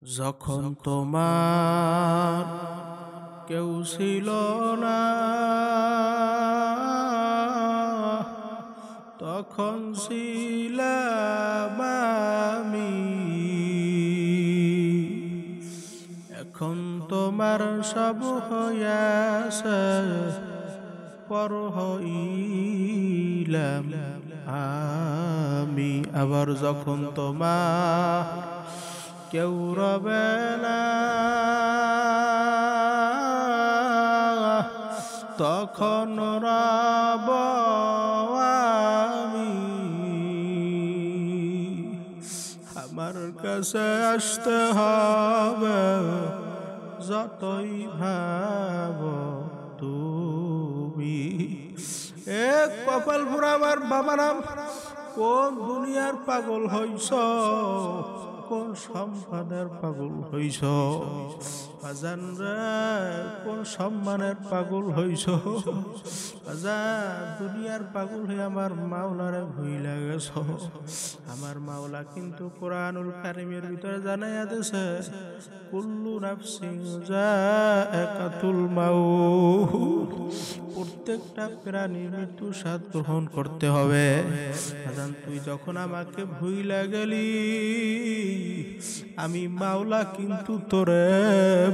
যখন তোমার কেউ ছিল না, তখন ছিলাম আমি। এখন তোমার সব হইয়াছে, পর হইলাম আমি। আবার যখন তোমার কেউ রবে না, তখন রব আমি। আমার কাছে আসতে হবে যতই ভাবো তুমি। এক কপাল পুরা আমার বাবা নাম, কোন দুনিয়ার পাগল হইছ, কোন সম্পদের পাগল হইছ বাজান রে, কোন সম্মানের পাগল হইছ বাজান। দুনিয়ার পাগল হয়ে আমার মাওলারে ভুইলা গেছ। আমার মাওলা কিন্তু কোরআনুল কারীমের ভিতরে জানাইয়া দিয়েছে, কুল্লু নাফসিন যায়কাতুল মাউত, প্রত্যেকটা প্রাণীর মৃত্যু স্বাদ গ্রহণ করতে হবে। বাজান তুই যখন আমাকে ভুইলা গেলি, আমি মাওলা কিন্তু তোরে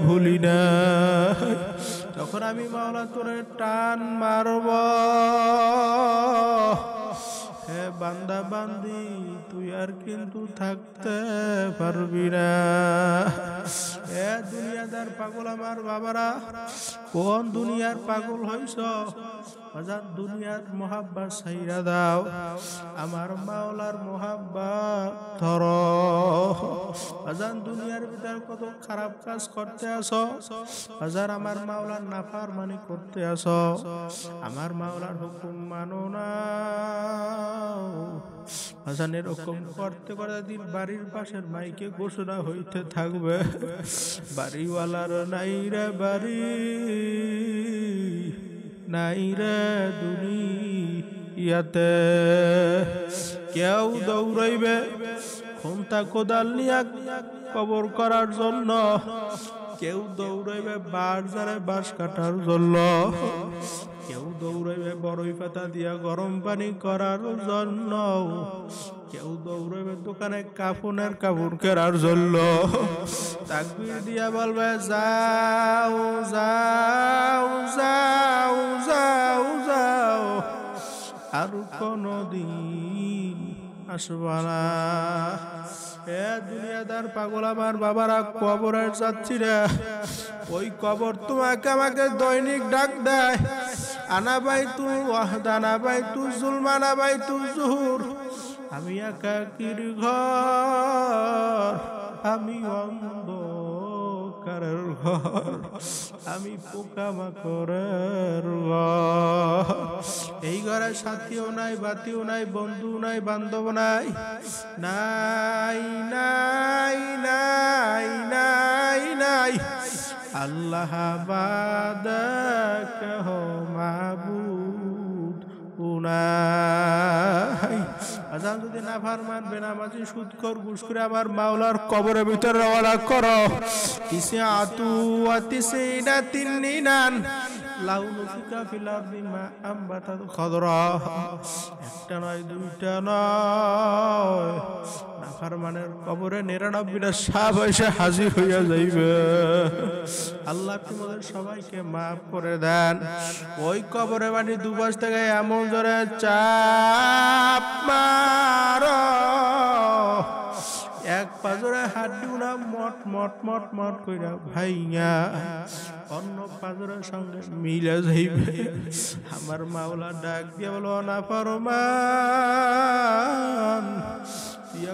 ভুলি না। তখন আমি মাওলা তোরে টান মারব, হে বান্দা বান্দি তুই আর কিন্তু থাকতে পারবি না। এ দুনিয়াদার পাগল আমার বাবারা, কোন দুনিয়ার পাগল হইছ বাজান? দুনিয়ার মোহাব্বত ছাইরা দাও, আমার মাওলার মোহাব্বত ধরো বাজান। দুনিয়ার ভিতর কত খারাপ কাজ করতে আসো বাজান, আমার মাওলার নাফরমানি করতে আসো, আমার মাওলার হুকুম মানো না বাজান। এরকম করতে করতে দিন বাড়ির পাশের মাইকে ঘোষণা হইতে থাকবে, বাড়িওয়ালার নাই রে বাড়ি, নাই রে দুনিয়াতে। কেউ দৌড়াইবে খুন্তা কোদাল নিয়া কবর করার জন্য, কেউ দৌড়াইবে বাঁশ ঝাড়ে বাঁশ কাটার জন্য, কেউ দৌড়াইবে বড়ই পাতা দিয়া গরম পানি করার জন্য, কেউ দৌড়াইবে দোকানে কাফনের কাপড় কেনার জন্য। তাকবীর দিয়া বলবে যাও যাও যাও যাও যাও, আর কোনদিন আসবা না। এ দুনিয়াদার পাগল আমার বাবারা, কবরের যাত্রীরা, ওই কবর তোমাকে আমাকে দৈনিক ডাক দেয়, আনা বাইতুল ওয়াহদা, আনা বাইতুল জুলমা, আনা বাইতুল জুহুর। আমি একাকির ঘর, আমি অন্ধকারের ঘর, আমি পোকামাকড়ের ঘর। এই ঘরে সাথীও নাই, বাতিও নাই, বন্ধু নাই, বান্ধব নাই, নাই নাই নাই নাই নাই, আল্লাহ বাদ কেহ মাবুদ উনাই। আজান যদি না ফারমান বেনামাজি সুদখোর ঘুষখোর আমার মাওলার কবরের ভিতরে রওনা করো। তিসআতু ওয়া তিসঈনা তিন্নিনান লাউনুকা ফিল আরদি মা আমবাতাত খাদরা। একটা নয়, দুইটা নয়, নাফরমানের কবরে 99টা সাপ এসে হাজির হইয়া যাইবে। আল্লাহ তোমাদের সবাইকে মাফ করে দেন। ওই কবরে বাড়ি দুপাশ থেকে এমন জোরে চাপ মারো, এক পাজরে হাড্ডি না মট মট মট মট কইরা ভাইয়া অন্য পাজরের সঙ্গে মিলে যাইবে। আমার মাওলা ডাক দিয়া বলো, নাফরমান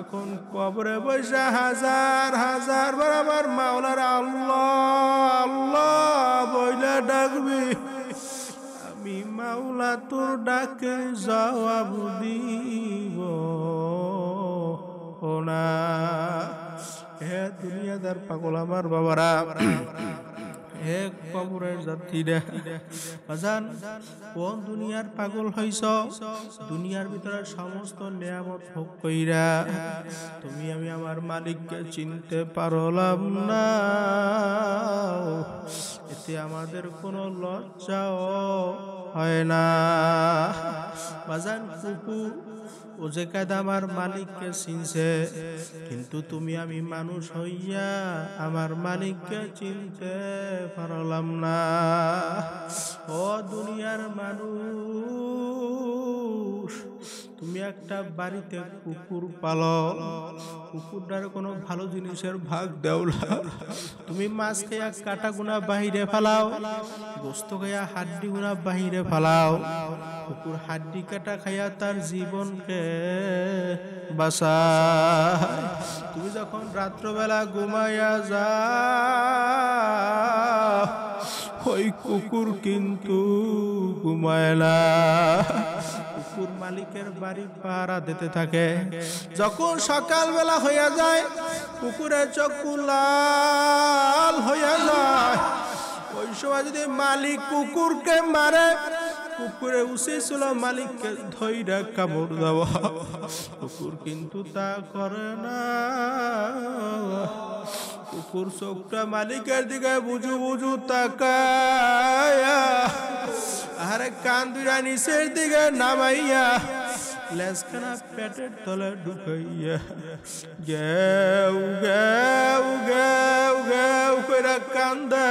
এখন কবরে বসে হাজার হাজার বার আমার মাওলার আল্লাহ আল্লাহ বইলা ডাকবি, আমি মাওলা তোর ডাকে জবাব দিব না। হে দুনিয়াদার পাগল আমার বাবারা, এক কবরের যাত্রীরা বাজান কোন দুনিয়ার পাগল হইছ দুনিয়ার ভিতরে সমস্ত নিয়ামত ভোগ কইরা তুমি আমি আমার মালিককে চিনতে পারলাম না এতে আমাদের কোনো লজ্জাও হয় না বাজান কুকুর ও যে কায়দা আমার মালিককে চিনছে কিন্তু তুমি আমি মানুষ হইয়া আমার মালিককে চিনতে পারলাম না ও দুনিয়ার মানুষ তুমি একটা বাড়িতে কুকুর পালো কুকুরটার কোনো ভালো জিনিসের ভাগ দাও না তুমি মাছ খাইয়া কাটা গুনা বাহিরে ফেলাও গোস্ত খাইয়া হাড্ডি গুনা বাহিরে ফেলাও কুকুর হাড্ডি কাটা খাইয়া তার জীবনকে বাঁচায় তুমি যখন রাত্রবেলা ঘুমাইয়া যাও ওই কুকুর কিন্তু ঘুমায় না কুকুর মালিকের বাড়ি পাহারা দিতে থাকে যখন সকালবেলা হইয়া যায় কুকুরের চোখ লাল হইয়া যায় ওই সময় যদি মালিক কুকুরকে মারে কুকুরে উচিত ছিল মালিককে ধইরা কামড় দেওয়া কুকুর কিন্তু তা করে না কুকুর চোখটা মালিকের দিকে বুঝু বুঝু তাকায়া আরে কান দুইটা নিচের দিকে নামাইয়া লেজখানা পেটের তলে ঢুকাইয়া গেউ গেউ গেউ গেউ কইরা কান্দা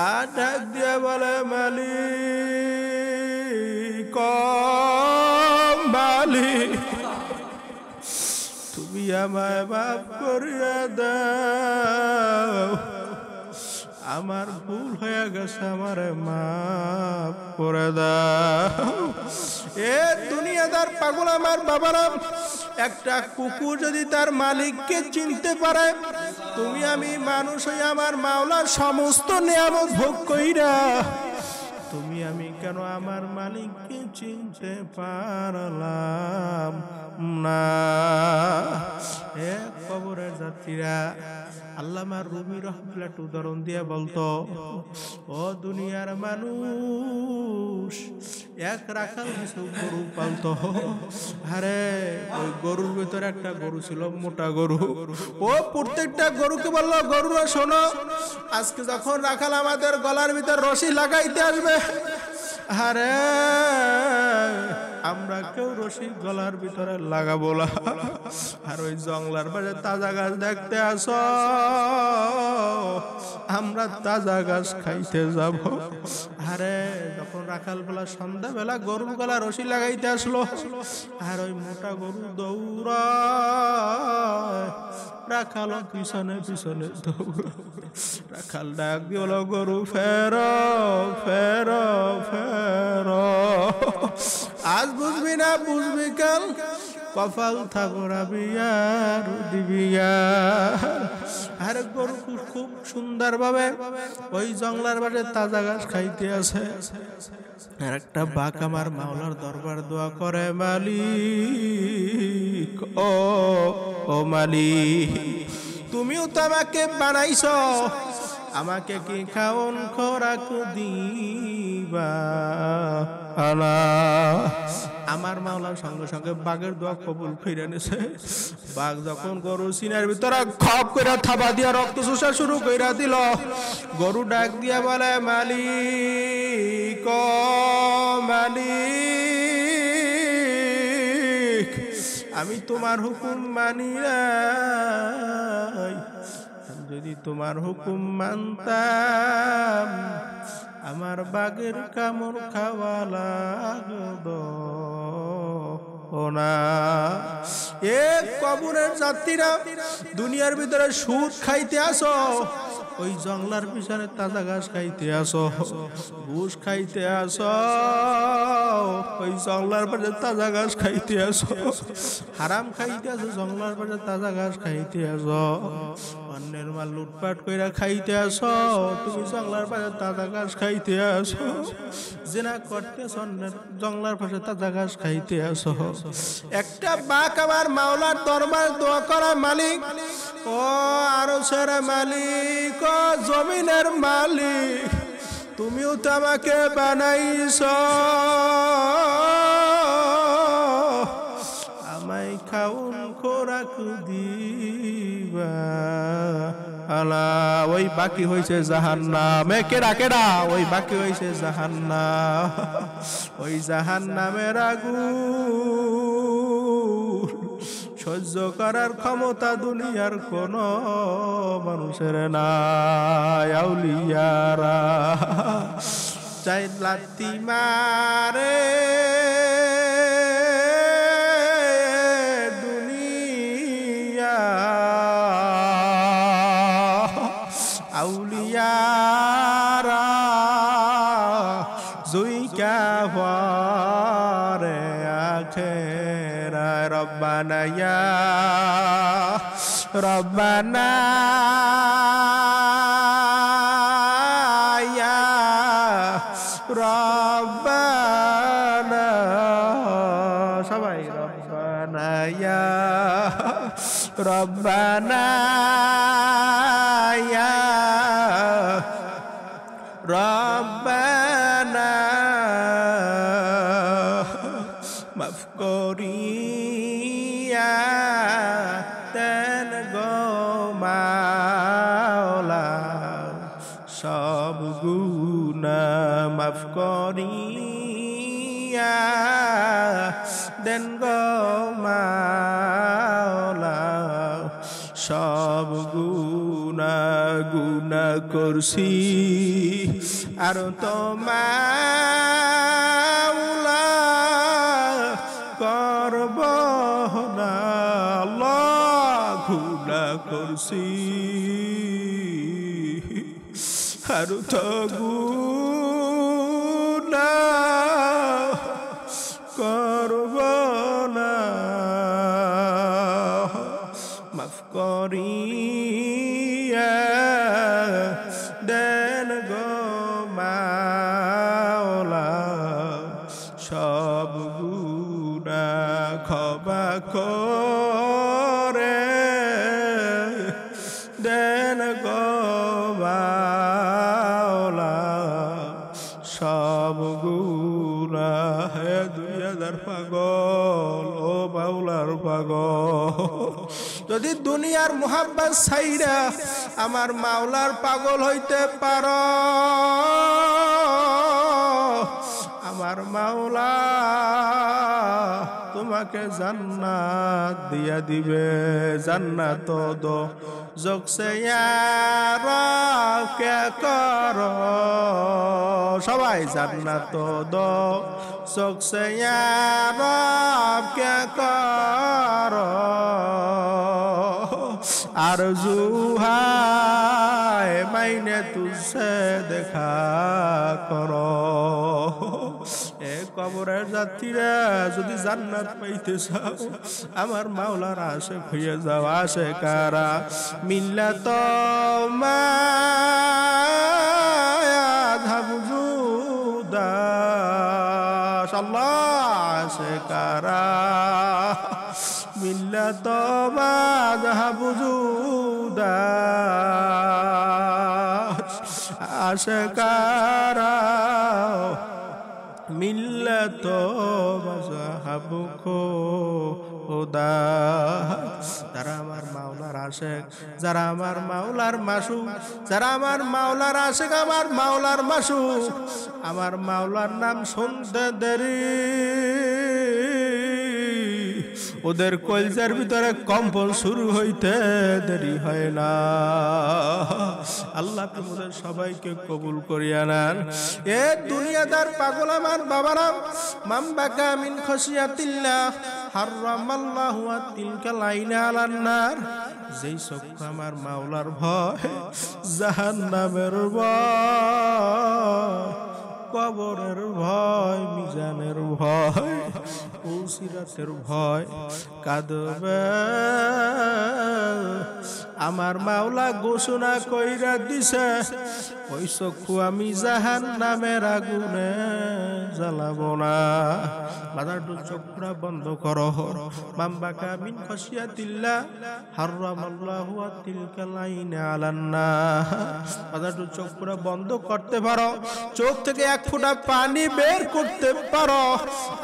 আর ডাক দিয়া বলে মালিক মালিক তুমি আমায় মাফ করিয়া দাও আমার ভুল হয়ে গেছে আমারে মাফ করে দাও এ দুনিয়াদার পাগল আমার বাবারা একটা কুকুর যদি তার মালিককে চিনতে পারে তুমি আমি মানুষ হয়ে আমার মাওলার সমস্ত নিয়ামত ভোগ কইরা তুমি আমি কেন আমার মালিককে চিনতে পারলাম না এ কবরের যাত্রীরা আল্লামা রুমি রহমাতুল্লাহ উদাহরণ দিয়ে বলতো ও দুনিয়ার মানুষ এক রাখাল কিছু গরু পালতো আরে ওই গরুর ভিতরে একটা গরু ছিল মোটা গরু ও প্রত্যেকটা গরুকে বললো গরুরা শোনো আজকে যখন রাখাল আমাদের গলার ভিতর রশি লাগাইতে আসবে আরে আমরা কেউ রশি গলার ভিতরে লাগাবো না আর ওই জঙ্গলার পাশে তাজা গাছ দেখতে আসো আমরা তাজা গাছ খাইতে যাব আরে যখন রাখাল বেলা সন্ধ্যা বেলা গরুর গলা রশি লাগাইতে আসলো আর ওই মোটা গরু দৌড়ায় রাখাল পিছনে পিছনে দৌড় রাখাল ডাক দিয়ে বলো গরু ফেরো ফেরো ফেরো আজ বুঝবি না বুঝবি কাল কপাল থাকরাবি আর দিবিয়া আর গরু খুব সুন্দর ভাবে ওই জঙ্গলার বাড়ি তাজা ঘাস খাইতে আছে আর একটা বাঘ আমার মাওলার দরবার দোয়া করে মালিক ও মালিক তুমিও তো আমাকে বানাইছো আমাকে কি খাওন খোরাক দিবা আমার মাওলার সঙ্গে সঙ্গে বাঘের দোয়া কবুল কইরা নিছে বাঘ যখন গরু সিনার ভিতরে খপ কইরা থাবা দিয়া রক্ত চুষা শুরু কইরা দিল গরু ডাক দিয়া বলে মালিক মালিক আমি তোমার হুকুম মানি নাই যদি তোমার হুকুম মানতাম আমার বাঘের কামড় খাওয়া লাগতো না এ কবরের যাত্রীরা দুনিয়ার ভিতরে সুদ খাইতে আসো ওই জঙ্গলার পিছনে তাজা ঘাস খাইতে আসো ঘুষ খাইতে আসো ওই জঙ্গলার পাশে তাজা ঘাস খাইতে আসো হারাম খাইতে আসো জঙ্গলার পাশে তাজা ঘাস খাইতে আসো অন্যের মাল লুটপাট কইরা খাইতে আসো তুমি জঙ্গলার পাশে তাজা ঘাস খাইতে আসো জিনা করতে অন্যের জঙ্গলার পাশে তাজা ঘাস খাইতে আসো একটা বাঘ আমার মাওলার দরবার দোয়া করা মালিক ও আরশের মালিক, ও জমিনের মালিক, তুমিও তো আমাকে বানাইছো, আমায় খাউন খোরাক দিবা। আলা ওই বাকি হইছে জাহান্নাম, কেডা কেডা ওই বাকি হইছে জাহান্নাম, ওই জাহান্নামের আগুন সহ্য করার ক্ষমতা দুনিয়ার কোন মানুষের নাই। আউলিয়ারা চাই লাত্তি মারে দুনিয়া, আউলিয়ারা জুইকা পারে আখেরা। রব্বানা ইয়া রব্বানা ইয়া রব্বানা, সবাই রব্বানা ইয়া রব্বানা ইয়া রব্বানা, মাফ করিয়া দেন গো মাওলা, সব গুনাহ মাফ করিয়া দেন গো মাওলা, সব গুনাহ করছি আর তো মাওলা করব না, আল্লাহ গুনাহ করছি আর তো গুনাহ করব না, মাফ করিয়া দেন গো মাওলা, সব গুনাহ ক্ষমা করে দেন গো মাওলা, সব গুনাহ। 2000 পাগল ও মাওলার পাগল, যদি দুনিয়ার মুহাব্বত ছাইরা আমার মাওলার পাগল হইতে পারো, আমার মাওলা তোমাকে জান্নাত দিয়া দিবে। জান্নাত দো জোকসে কে করো, সবাই জান্নাত দো জোকসে কে করো, আরজু হায় মাইনে তুঝে দেখা করো। এ কবরের যাত্রীরা যদি জান্নাত পাইতে চাও, আমার মাওলার আশিক হয়ে যাও। আশিকারা মিল্লাত মায়াধাবুদাস, আল্লাহ আশিকারা মিল্লাত মায়াধাবুদাস, আশিকারা মিল্লাত মাযহাব খোদা। যারা আমার মাওলার আশিক, যারা আমার মাওলার মাসুক, যারা আমার মাওলার আশিক, আমার মাওলার মাসুক, আমার মাওলার নাম শুনতে দেরি ওদের কলজার ভিতরে কম্পন শুরু হইতে দেরি হয় না। আল্লাহ তোমাদের সবাইকে কবুল করিয়া নেন। এ দুনিয়াদার পাগল আমার বাবারা, মামবাকা মিন খসিয়াতিল্লাহ হারামাল্লাহু তিলকা লাইনা আলান নার, যেই চক্ষু আমার মাওলার ভয়, জাহান্নামের ভয়, কবরের ভয়, মিজানের ভয়, পুলসিরাতের ভয় কাঁদবে আমার মাওলা ঘোষণা কইরা দিছে ওই চক্ষু আমি জাহান্নামের আগুনে জ্বালাবো না। বাজারটু চক্ষুরা বন্ধ করো। মামবাকা মিন খাশিয়াতিল্লাহ হারামাল্লাহু তিলকাল আইনা আলান নার। বাজারটু চক্ষুরা বন্ধ করতে পারো, চোখ থেকে এক ফোঁটা পানি বের করতে পারো,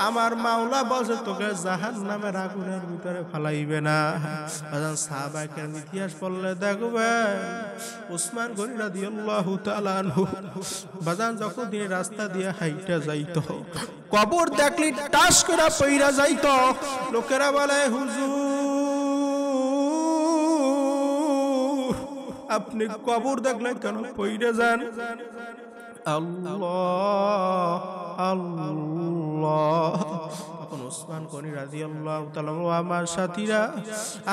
আমার মাওলা বলছে তোকে জাহান্নামের আগুনের ভিতরে ফালাইবে না। বাজান সাহাবায়ে কেরাম ইতিহাস পড়লে দেখবেন উসমান গনি রাদিয়াল্লাহু তাআলা আনহু বাজান যখন তিনি রাস্তা দিয়ে হাইটা যাইতো, কবর দেখলি টাস করে পইরা যাইতো। লোকেরা বলে হুজুর আপনি কবর দেখলে কেন পইরা যান? আল্লাহ আল্লাহ। তখন উসমান গনি রাদিয়াল্লাহু তাআলা আমার সাথীরা,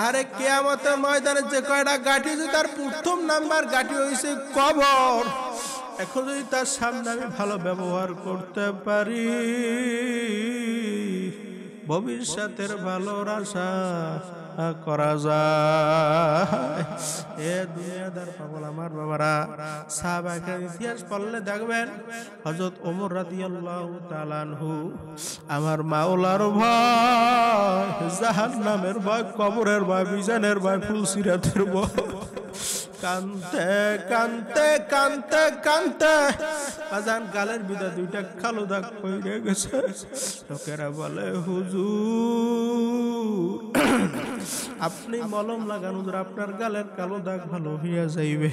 আরে কিয়ামতের ময়দানে যে কয়টা গাঠি আছে তার প্রথম নাম্বার গাঠি হইছে কবর। এখন যদি তার সামনে আমি ভালো ব্যবহার করতে পারি, ভবিষ্যতের ভালোর আশা করা যায়। এ দুনিয়াদার পাগল আমার বাবারা, সাহাবায়ে কেরাম ইতিহাস পড়লে দেখবেন হযরত ওমর রাদিয়াল্লাহু তাআলা আনহু আমার মাওলার ভয়, জাহান্নামের ভয়, কবরের ভয়, মিজানের ভয়, ফুলসিরাতের ভয়, কানতে কানতে কানতে কানতে আজান গালের ভিতর দুইটা কালো দাগ পড়ে গেছে। লোকেরা বলে হুজুর আপনি মলম লাগান, হুজুর আপনার গালের কালো দাগ ভালো হইয়া যাইবে।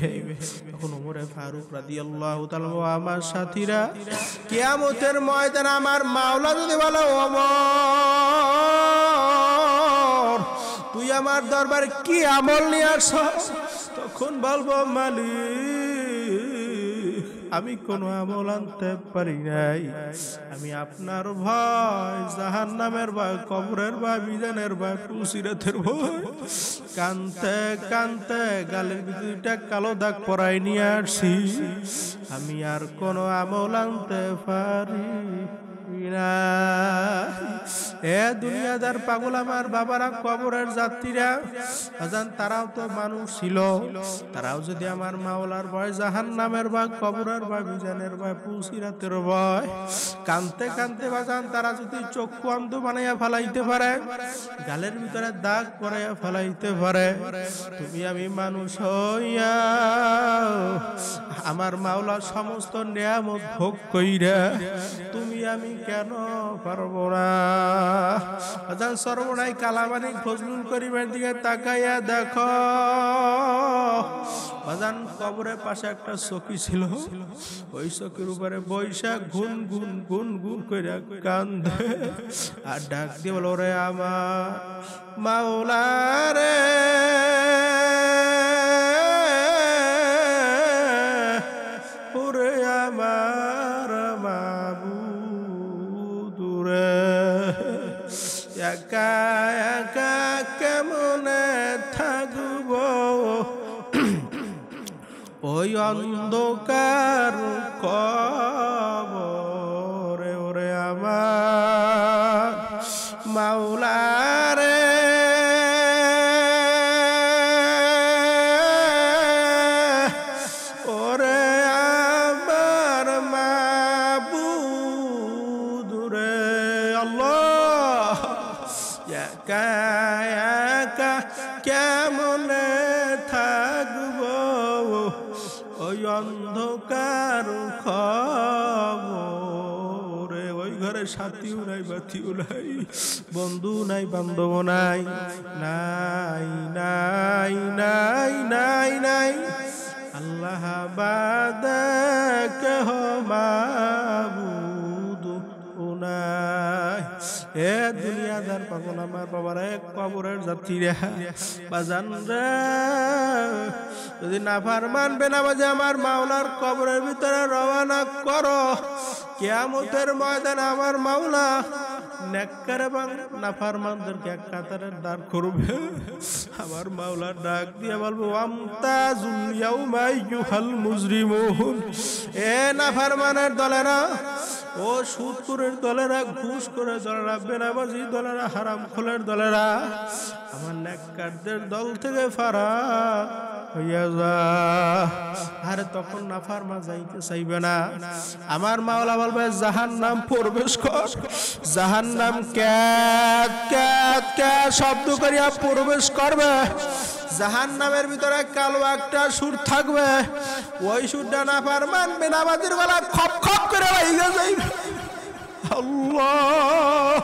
তখন ওমরে ফারুক রাদিয়াল্লাহু তাআলা আমার সাথীরা, কিয়ামতের ময়দানে আমার মাওলা যদি বলে ওমর তুই আমার দরবারে কি আমল নিয়ে আসছ, তখন বলবো মালিক আমি কোনো আমল আনতে পারি নাই, আমি আপনার ভয়, জাহান্নামের ভয়, কবরের ভয়, মিজানের ভয়, ফুলসিরাতের ভয়, কানতে কানতে গালের ভিতরটা কালো দাগ পরাই নিয়ে আসছি, আমি আর কোনো আমল আনতে পারি না। এ দুনিয়াদার পাগল আমার বাবারা, কবরের যাত্রীরা, আজান তারাও তো মানুষ ছিল, তারাও যদি আমার মাওলার ভয়, জাহান্নামের ভয়, কবরের ভয়, মিজানের ভয়, ফুলসিরাতের ভয় কানতে কানতে বাজান তারা যদি চক্ষু অন্ধ বানাইয়া ফেলাইতে পারে, গালের ভিতরে দাগ পরাইয়া ফেলাইতে পারে, তুমি আমি মানুষ হইয়া আমার মাওলার সমস্ত নিয়ামত ভোগ কইরা তুমি আমি কেন পারবো না? আজান সর্বনাই কালামানি ফজলুল করিমের দিকে তাকাইয়া দেখো, বাজান কবরের পাশে একটা চকি ছিল, ওই চকির উপরে বৈশাখ গুন গুন গুন গুন করে কান্দে আর ডাক দিয়ে বলো রে আমার মাওলা রে, ওরে আমার মাবুদ রে, একা একা কেমনে থাকবো ওই অন্ধকার কবরে, ওরে আমার মাওলা রে, ওরে আমার মাবুদ রে। আল্লাহ একা একা কেমনে থাকবো ওই অন্ধকার খবরে, ওই ঘরে সাথীও নাই, বাতিও নাই, বন্ধু নাই, বান্ধব নাই, নাই নাই নাই নাই নাই, আল্লাহ বাদে কেহ মাবুদ নাই। এ দুনিয়াদার পাগল আমার বাবারা, কবরের যাত্রীরা, বাজান রে যদি নাফরমান বেনামাজি আমার মাওলার কবরের ভিতরে রওনা করো, কিয়ামতের ময়দানে আমার মাওলা নেককার এবং নাফরমানদেরকে এক কাতারে দাঁড় করবে। আমার মাওলা ডাক দিয়ে বলবো আমতাজুল ইয়াউমা আইয়ুহাল মুজরিমুন, এ নাফরমানের দলেরা ও সুদখোরের দলেরা, ঘুষখোরের দলেরা, বেনামাজি দলেরা, হারামখোরের দলেরা, আমার নেককারদের দল থেকে ফারাক হইয়া যা। আরে তখন নাফরমান যাইতে চাইবে না। আমার মাওলা বলবে জাহান্নাম প্রবেশ কর। জাহান্নাম ক্যাত ক্যাত ক্যাত শব্দ করিয়া প্রবেশ করবে। জাহান্নামের ভিতরে কালো একটা সুর থাকবে, ওই সুরটা নাফরমান বেনামাজির গলা খপ খপ করে বাইরে যাইবে। আল্লাহ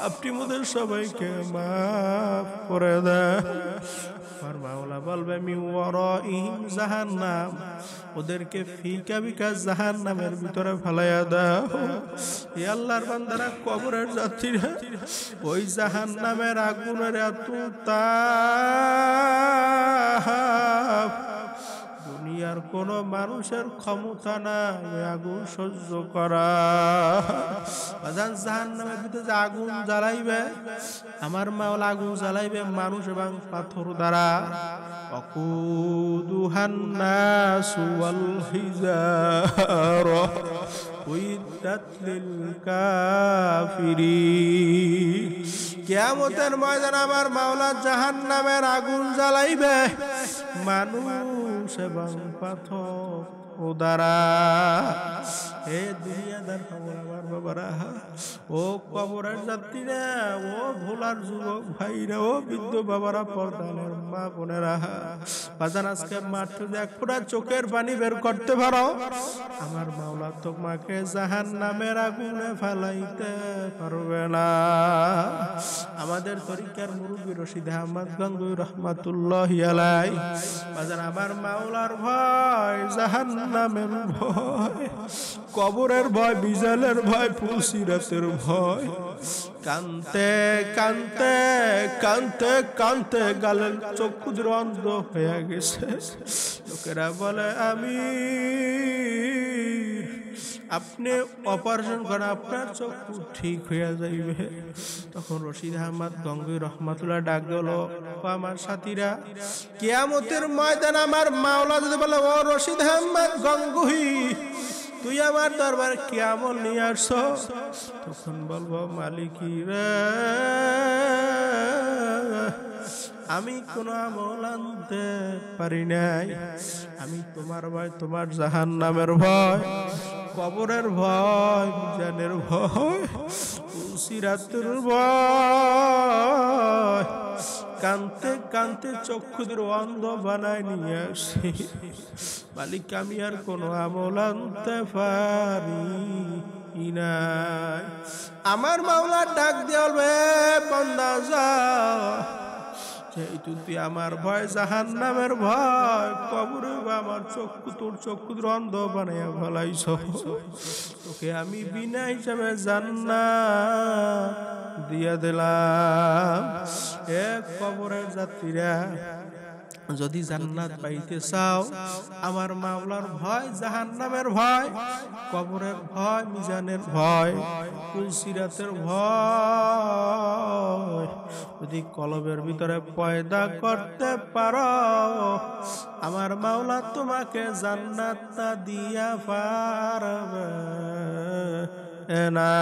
আপনি মোদের সবাইকে মাফ করে দেন। আমার মাওলা বলবে মিন ওয়ারাইহিম জাহান্নাম, ওদেরকে ফিকা বিকা জাহান্নামের ভিতরে ফেলাইয়া দাও। হে আল্লাহর বান্দারা, কবরের যাত্রীরা ওই জাহান্নামের আগুনের এত তাপ, দুনিয়ার কোন মানুষের ক্ষমতা নাই আগুন সহ্য করা। জাহান্নামের ভিতরে যে আগুন জ্বালাইবে, আমার মাওলা আগুন জ্বালাইবে মানুষ এবং পাথর দ্বারা। ওয়াকুদুহান নাসু ওয়াল হিজারা উইদ্দাত লিল কাফিরিন। কিয়ামতের ময়দানে আমার মাওলা জাহান্নামের আগুন জ্বালাইবে মানুষ এবং পাথর ও দ্বারা। হে দুনিয়াদার খবর আমার বাবারা, ও কবরের যাত্রীরা, ও ভোলার যুবক ভাইরা, ও বৃদ্ধ বাবারা, পর্দানের মা বোনেরা, বাজান আজকে মাত্র এক ফোঁটা চোখের পানি বের করতে পারো, আমার মাওলা তোমাকে জাহান্নামের আগুনে ফেলাইতে পারবে না। আমাদের তরিকার মুরব্বী রশিদ আহমদ গঙ্গুই রহমাতুল্লাহি আলাইহি, বাজান আমার মাওলার ভয়, জাহান্নামের ভয়, কবরের ভয়, বিজালের ভয়, পুলসিরাতের ভয়, কানতে কানতে কানতে কানতে গালের চক্ষু অন্ধ হয়ে গেছে। লোকেরা বলে আমি, আপনি অপারেশন করেন আপনার চক্ষু ঠিক হয়ে যাইবে। তখন রশিদ আহমদ গঙ্গুই রহমাতুল্লাহ ডাক গেল, আমার সাথীরা, কিয়ামতের ময়দান আমার মাওলা যদি বলে, ও রশিদ আহমদ গঙ্গুই, তুই আমার দরবারে কি আমল নিয়ে আসছো? তখন বলবো, মালিকি রে, আমি কোন আমল আনতে পারি নাই। আমি তোমার ভয়, তোমার জাহান্নামের ভয়, কবরের ভয়, মিজানের ভয়, সিরাতের ভয়, কানতে কানতে চক্ষুদের অন্ধ বানায় নিয়ে আসি। মালিক আমি আর কোনো আমল আনতে পারি নাই। আমার মাওলা ডাক দেবে, বান্দা যাও, যেহেতু তুই আমার ভয়, জাহান্নামের ভয়, কবরে আমার চক্ষু, তোর চক্ষুদের অন্ধ বানাইয়া ফেলাইছ, তোকে আমি বিনা হিসাবে জান্নাত দিয়া দিলাম। এক কবরের যাত্রীরা, যদি জান্নাত পাইতে চাও, আমার মাওলার ভয়, জাহান্নামের ভয়, কবরের ভয়, মিজানের ভয়, পুলসিরাতের ভয় যদি কলবের ভিতরে পয়দা করতে পারো, আমার মাওলা তোমাকে জান্নাতটা দিয়া পারবে না।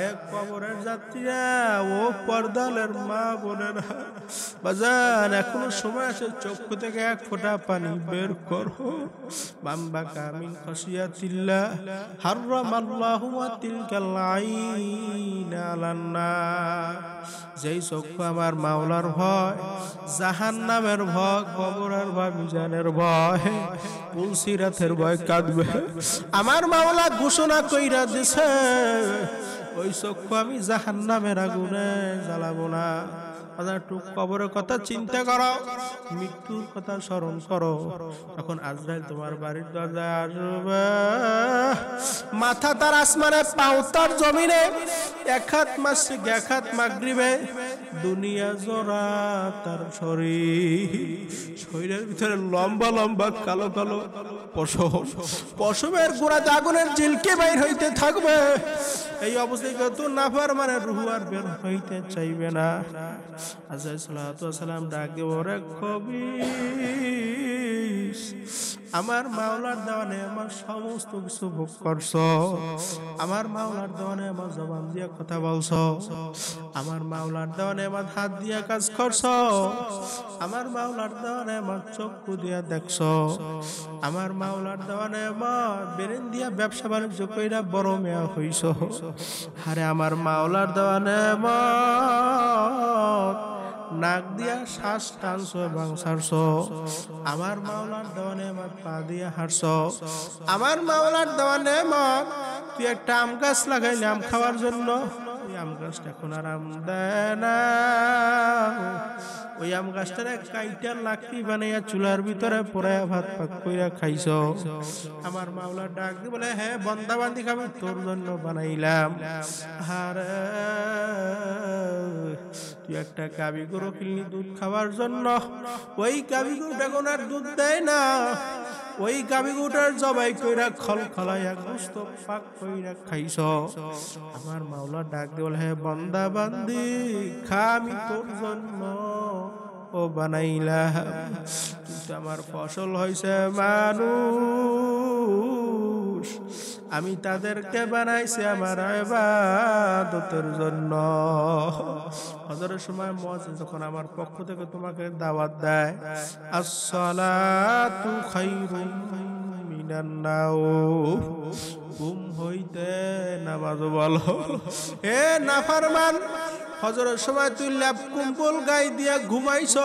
এক কবরের যাত্রীরা, ও পর্দালের মা বোনেরা, বাজান এখনো সময় আছে, চক্ষু থেকে এক ফোঁটা পানি বের করো। বাম্বা কামিন খাশিয়াতিল্লাহ হারামাল্লাহু তিলকাল আইন আলান নার। যেই চক্ষু আমার মাওলার ভয়, জাহান্নামের ভয়, কবরের ভয়, মিজানের ভয়, পুলসিরাতের ভয় কাঁদবে, আমার মাওলা ঘোষণা কইরা দিছে, ওই চক্ষু আমি জাহান্নামের আগুনে জ্বালাবো না। একটু কবরের কথা চিন্তা করো, মৃত্যুর কথা স্মরণ করো। তখন আজরাইল তোমার বাড়ির দরজায় আসবে, মাথা তার আসমানে, পাও তার জমিনে, এক হাত মাসিক, এক হাত মাগরিবে, দুনিয়া জোড়া তার শরীরের ভিতরে লম্বা লম্বা কালো কালো পশম, পশমের গোড়াতে আগুনের ঝিলকে বাইর হইতে থাকবে। এই অবস্থায় কত নাফরমানের রূহ আর বের হইতে চাইবে না। আজরাইল সালাতু ওয়াস সালাম ডাকে, ওরে খবিস, আমার মাওলার দেওয়ানে আমার সমস্ত কিছু ভোগ করছো, আমার মাওলার দেওয়ানে আমার জবান দিয়ে কথা বলছো, আমার মাওলার দেওয়ানে আমার হাত দিয়ে কাজ করছো, আমার মাওলার দেওয়ানে আমার চক্ষু দিয়ে দেখছো, আমার মাওলার দেওয়ানে আমার ব্রেন দিয়া ব্যবসা বাণিজ্য কইরা বড় মেয়া হইছো। আরে আমার মাওলার দেওয়ানে আমার নাক দিয়া শ্বাস টানছো এবং ছাড়ছো, আমার মাওলার দেওয়ানে আমার পা দিয়া হাঁটছো, আমার মাওলার দেওয়ানে আমার তুই একটা আম গাছ লাগাইলে আম খাওয়ার জন্য, ওই আম গাছটা এখন আর আম দেয় না, ওই আম গাছটারে কাইটা লাকড়ি বানাইয়া চুলার ভিতরে পোড়াইয়া ভাত পাক কইরা খাইছো। আমার মাওলা ডাক দিয়ে বলে, হ্যাঁ বন্দা বান্দি খাবে তোর জন্য বানাইলাম। আর তুই একটা গাভী গরু কিনলি দুধ খাওয়ার জন্য, ওই গাভী গরুটা কোন আর দুধ দেয় না, ওই গাভী গরুটার জবাই কইরা খলখলাইয়া গোশত পাক কইরা খাইছো। আমার মাওলা ডাক দিয়ে বলে, হ্যাঁ বন্দা বান্দি খা আমি তোর জন্য ও বানাইলাম, কিন্তু আমার ফসল হয়েছে মানুষ, আমি তাদেরকে বানাইছি আমার ইবাদতের জন্য। হজরের সময় মুয়াজ্জিন যখন আমার পক্ষ থেকে তোমাকে দাওয়াত দেয়, আসসালাতু খায়রুম মিনান নাওম, ঘুম হইতে নামাজ বলো। এ নাফরমান, ফজরের সময় তুই ল্যাপ কুম্বল গায়ে দিয়া ঘুমাইছ,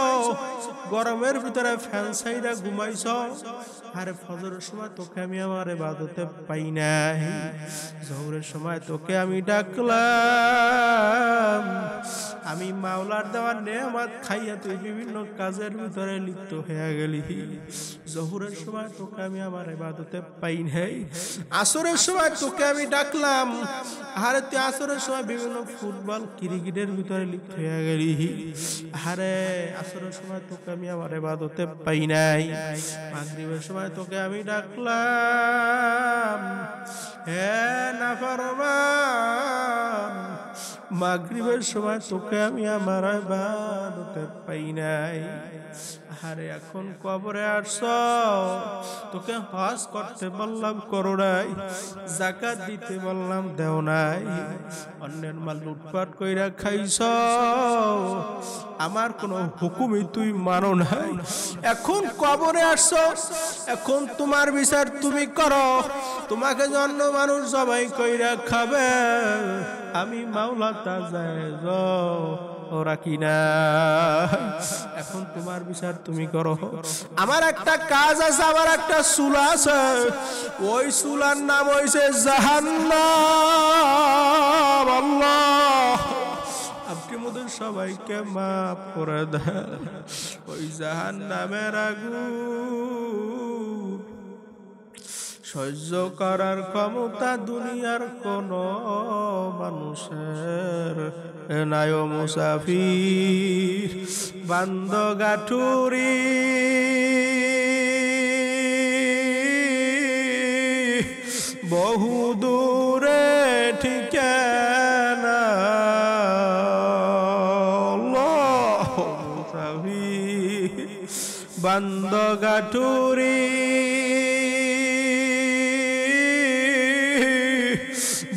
গরমের ভিতরে ফ্যান সাইডা ঘুমাইছ, আরে ফজরের সময় তোকে আমি আমার ইবাদতে পাই নাই, জোহরের সময় তোকে আমি ডাকলাম, আমি মাওলার দেওয়া নেয়ামত খাইয়া তুই বিভিন্ন কাজের ভিতরে লিপ্ত হয়ে গেলি, জোহরের সময় তোকে আমি আমার ইবাদতে পাই নাই, আসরের সময় তোকে আমি ডাকলাম, আরে তুই আসরের সময় বিভিন্ন ফুটবল ক্রিকেটের ভিতরে লিপ্ত হয়ে গেলি, আরে আসরের সময় তোকে আমি আমার ইবাদতে পাই নাই, মাগরিবের সময় তোকে আমি ডাকলাম, হে নাফরমান মাগরিবের সময় তোকে আমি আমার ইবাদতে পাই নাই, আরে এখন কবরে আসছ, তোকে হজ করতে বললাম করো নাই, যাকাত দিতে বললাম দেও নাই, অন্যের মাল লুটপাট কইরা খাইছ, আমার কোন হুকুমই তুই মানো নাই, এখন কবরে আসছ, এখন তোমার বিচার তুমি করো, তোমাকে জন্য মানুষ সবাই কইরা খাবে, আমি মাওলা তাজায়েজ ওরা কিনা, এখন তোমার বিচার তুমি করো। আমার একটা কাজ আছে, আমার একটা চুলা আছে, ওই চুলার নাম হইছে জাহান্নাম। আল্লাহ আপনি মোদের সবাইকে মাফ করে দেন, ওই জাহান্নামের আগুন সহ্য করার ক্ষমতা দুনিয়ার কোন মানুষের নাই, ও মুসাফির বান্দ গাঠুরি বহু দূরে ঠিকানা, মুসাফির বান্দ গাঠুরি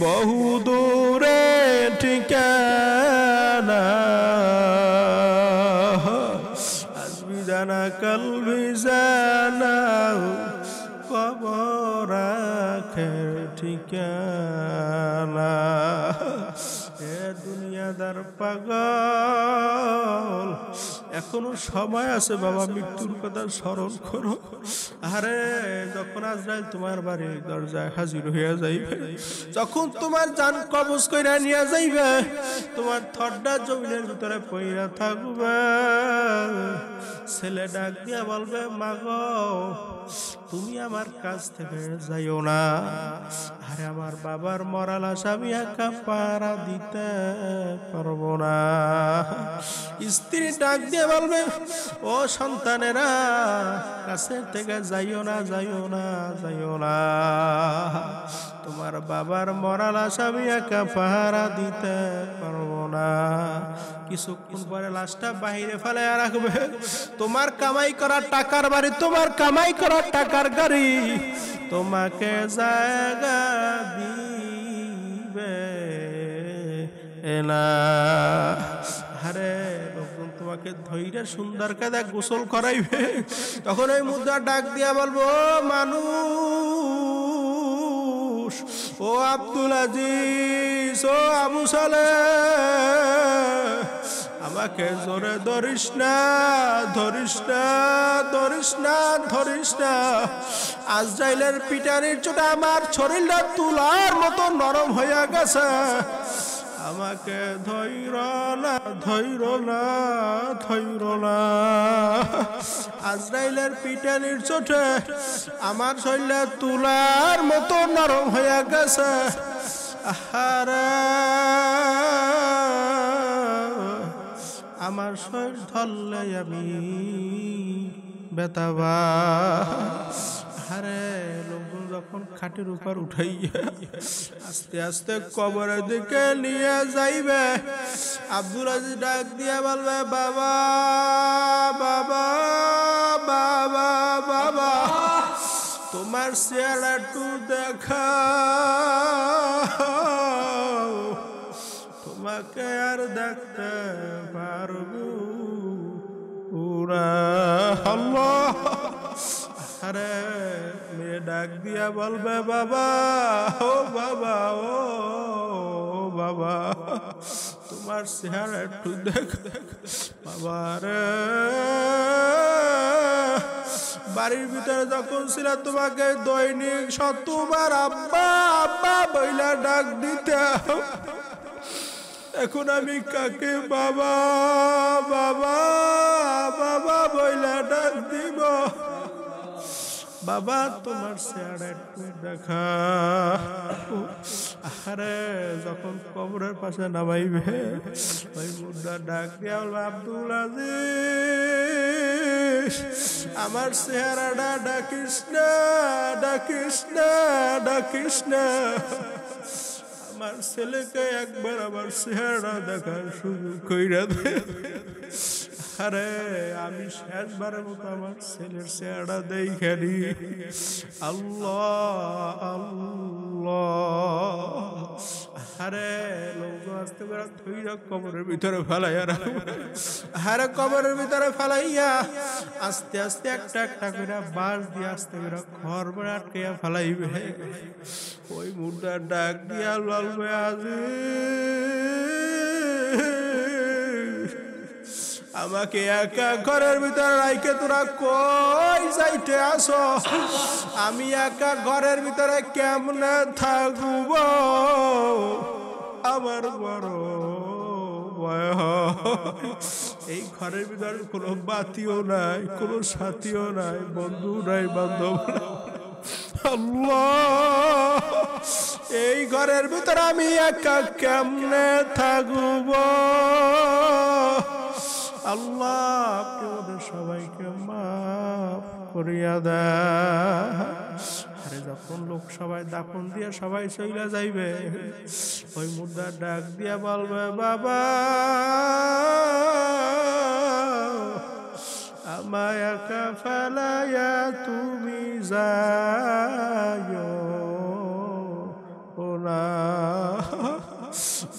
বহু দূরে ঠিকানা, আসবি জানা কলবি জানা কবর আখের ঠিকানা। এ দুনিয়াদার পাগল, এখনো সময় আছে বাবা, মৃত্যুর কথা স্মরণ করো। আরে যখন আজরাইল তোমার বাড়ির দরজায় হাজির হইয়া যাইবে, যখন তোমার জান কবজ কইরা নিয়ে যাইবে, তোমার থরটা জমিনের ভিতরে পইরা থাকবে, ছেলে ডাক দিয়া বলবে, মাগো তুমি আমার কাছ থেকে যাইও না, আরে আমার বাবার মরাল আশা আমি একা পারা দিতে পারবো না। স্ত্রী ডাক দিয়া দিয়ে বলবে, ও সন্তানেরা কাছের থেকে যাইও না, যাইও না, যাইও না, তোমার বাবার মরা লাশ আমি একা পাহারা দিতে পারবো না। কিছুক্ষণ পরে লাশটা বাহিরে ফেলে রাখবে। তোমার কামাই করা টাকার বাড়ি, তোমার কামাই করা টাকার গাড়ি তোমাকে জায়গা দিবে না। আরে লোকজন তোমাকে ধৈর্য সুন্দর কায়দা গোসল করাইবে। তখন ওই মুদ্রা ডাক দিয়া বলবো, মানুষ, ও আব্দুল আজিজ, ও আবু সালেহ, আমাকে জোরে ধরিস না, ধরিস না, ধরিস না, ধরিস না। আজরাইলের পিটানির চোটে আমার শরীরটা তুলার মতো নরম হইয়া গেছে। আমাকে ধৈর না, ধৈর না, ধৈর না। আজরাইলের পিটানির চোটে আমার শরীরটা তুলার মতো নরম হইয়া গেছে। আহারে আমার শরীর ধরলে আমি বেতাবা। আরে লোকজন যখন খাটের উপর উঠাইয়া আস্তে আস্তে কবরের দিকে নিয়ে যাইবে, আব্দুল আজিজ ডাক দিয়া বলবে, বাবা, বাবা, বাবা, বাবা, তোমার চেহারা একটু দেখা, তোমাকে আর দেখতে পারবো না। আল্লাহ, আরে মেয়ে ডাক দিয়া বলবে, বাবা, ও বাবা, ও বাবা, তোমার চেহারা একটু দেখ বাবা রে। বাড়ির ভিতরে যখন ছিল তোমাকে দৈনিক 100 বার আব্বা, আব্বা বইলা ডাক দিতে, এখন আমি কাকে বাবা, বাবা, বাবা বইলা ডাক দিব? বাবা তোমার চেহারা একটু দেখা। আরে যখন কবরের পাশে নামাইবে, ওই মুদ্রা ডাক দিয়া বলবে, আব্দুল আজিজ, আমার চেহারাটা ডাকিস না, ডাকিস না, ডাকিস না। আমার ছেলেকে একবার আমার চেহারা দেখার সুযোগ কইরা দে। আরে আমি শেষবারের মতো আমার ছেলের চেহারা দেখানি। আল্লাহ, আল্লাহ। আরে লোক আস্তে করে ধইরা কবরের ভিতরে ফেলাইয়া রাখবে। আরে কবরের ভিতরে ফেলাইয়া আস্তে আস্তে একটা একটা করে বাঁশ দিয়ে আস্তে করে ঘর করে আটকাইয়া ফেলাইবে। ওই মুদ্রা ডাক দিয়া বলবে, আমাকে একা ঘরের ভিতরে রাইকে তোরা কই যাইতে আসো? আমি একা ঘরের ভিতরে কেমনে থাকব? আমার বড় ভয়। এই ঘরের ভিতরে কোনো বাতিও নাই, কোনো সাথীও নাই, বন্ধু নাই, বান্ধব নাই। আল্লাহ, এই ঘরের ভিতরে আমি একা কেমনে থাকব? আল্লাহ, আপনি ওদের সবাইকে মাফ করিয়া দেন। আরে যখন লোক সবাই দাফন দিয়ে সবাই চইলা যাইবে, ওই মুদ্রা ডাক দিয়া বলবে, বাবা, আমায় একা ফেলাইয়া তুমি যাইও না।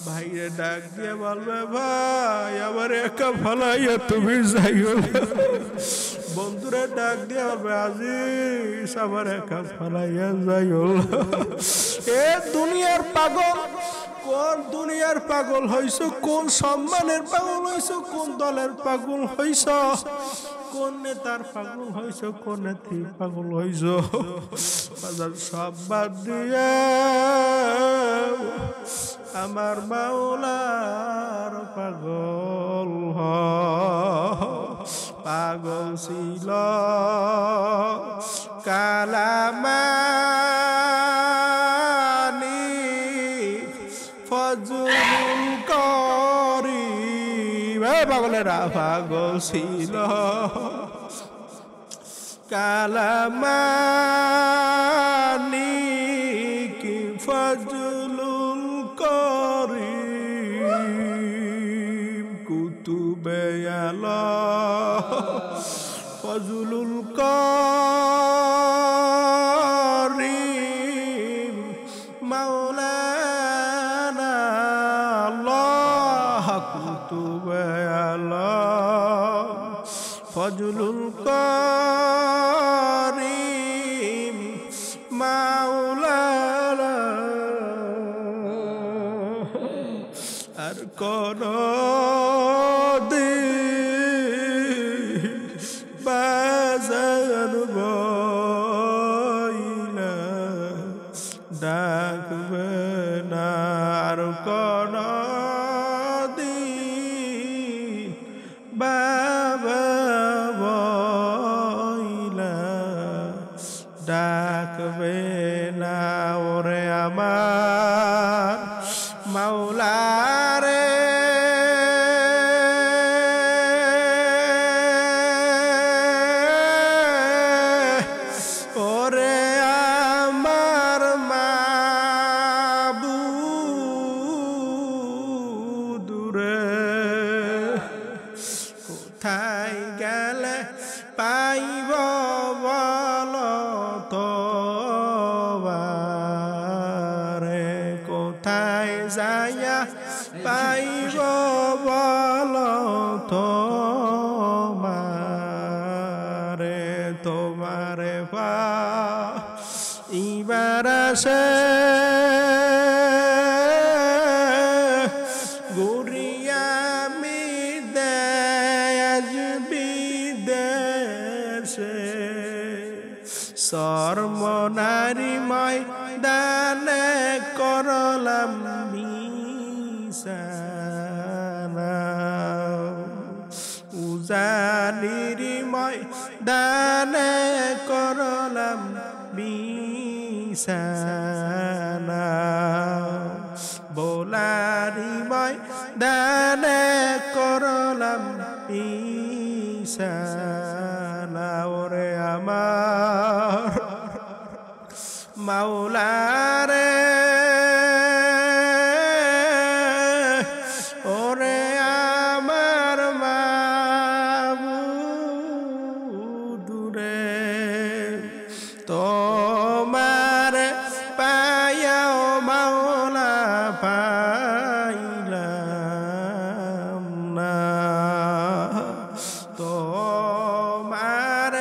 ভাইরে ডাক দিয়ে বলবে, ভাই আমার একা ফেলাইয়া তুমি যাইও না। বন্ধুরে ডাক দিয়ে বলবে, আজিজ আমার একা ফেলাইয়া যাইও না। এ দুনিয়ার পাগল, কোন দুনিয়ার পাগল হইছ? কোন সম্মানের পাগল হইছ? কোন দলের পাগল হইছ? কোন নেতার পাগল হইছ? কোন নেত্রী পাগল হইছ? সব বাদ দিয়ে আমার মাওলার পাগল পাগল ছিল কালামানি ফজলুল করিম। পাগলেরা পাগল ছিল কালামানিক ফজলুল করিম কুতুবে আল্লাহ ফজলুল করিম মাওলানা আল্লাহ কুতুবে আল্লাহ ফজলুল করিম মাওলানা আর কোন বাজার বইলা ডাকবে না আর কোন দিন বাবা বইলা ডাকবে না ওরে আমার মাওলা রে ওরে আমার মাবুদ রে কোথায় গেলে পাইব বল তোমারে কোথায় যাইয়া পাইব বল তোমারে তোমারে পাইবার আসে গুরিয়ামি দেশ বিদেশে সর্বনারীময় দানে করলাম বিছানা উজানিরিময় দানে করলাম বিছানা বোলারিময় দানে করলাম বিছানা ওরে আমার মাওলা রে ওরে আমার মাবুদ রে তোমার পায়াও মাওলা পাইলাম না তোমার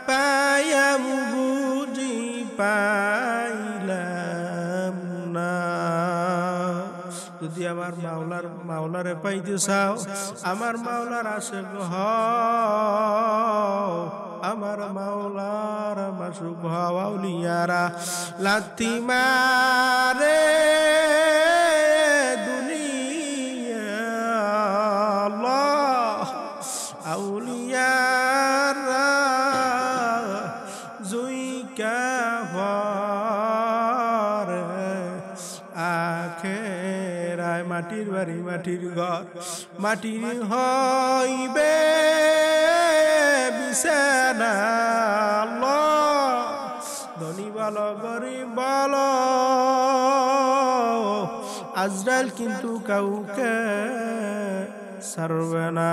পায়াম বুঝি পাইলাম না যদি আমার মাওলারে পাইতে চাও আমার মাওলার আশিক হও আমার মাওলার মাসুক হও আউলিয়ারা লাথি মারে দুনিয়া আল্লাহ আউলিয়ারা জুইকা ভরে আখেরায় মাটির বাড়ি মাটির ঘর মাটির হইবে বিছানা আল্লাহ ধনী বলো গরিব বলো আজরাইল কিন্তু কাউকে ছাড়বে না।